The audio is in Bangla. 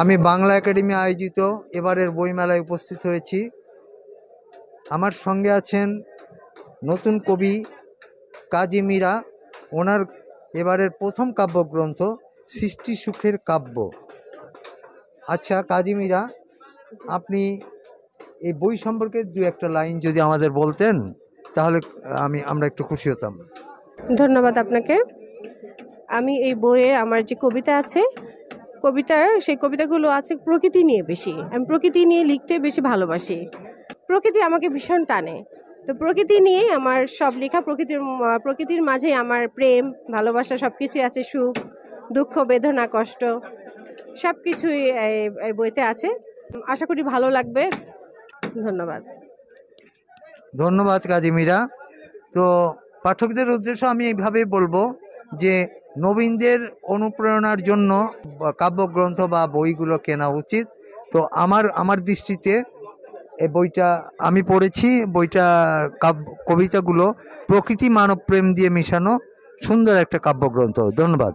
আমি বাংলা একাডেমি আয়োজিত এবারের বইমেলায় উপস্থিত হয়েছি। আমার সঙ্গে আছেন নতুন কবি কাজী মীরা। ওনার এবারের প্রথম কাব্যগ্রন্থ সৃষ্টি সুখের কাব্য। আচ্ছা কাজী মীরা, আপনি এই বই সম্পর্কে দু একটা লাইন যদি আমাদের বলতেন তাহলে আমরা একটু খুশি হতাম। ধন্যবাদ আপনাকে। আমি এই বইয়ে আমার যে কবিতা আছে, সেই কবিতাগুলো আছে প্রকৃতি নিয়ে বেশি। আমি প্রকৃতি নিয়ে লিখতে বেশি ভালোবাসি। প্রকৃতি আমাকে ভীষণ টানে। তো প্রকৃতি নিয়েই আমার সব লেখা। প্রকৃতির মাঝে আমার প্রেম, ভালোবাসা সবকিছুই আছে, সুখ, দুঃখ, বেদনা, কষ্ট সবকিছুই এই বইতে আছে। আশা করি ভালো লাগবে। ধন্যবাদ। ধন্যবাদ কাজী মীরা। তো পাঠকদের উদ্দেশ্যে আমি এইভাবেই বলবো যে নবীনদের অনুপ্রেরণার জন্য কাব্যগ্রন্থ বা বইগুলো কেনা উচিত। তো আমার দৃষ্টিতে এই বইটা আমি পড়েছি। বইটা কবিতাগুলো প্রকৃতি মানব প্রেম দিয়ে মেশানো সুন্দর একটা কাব্যগ্রন্থ। ধন্যবাদ।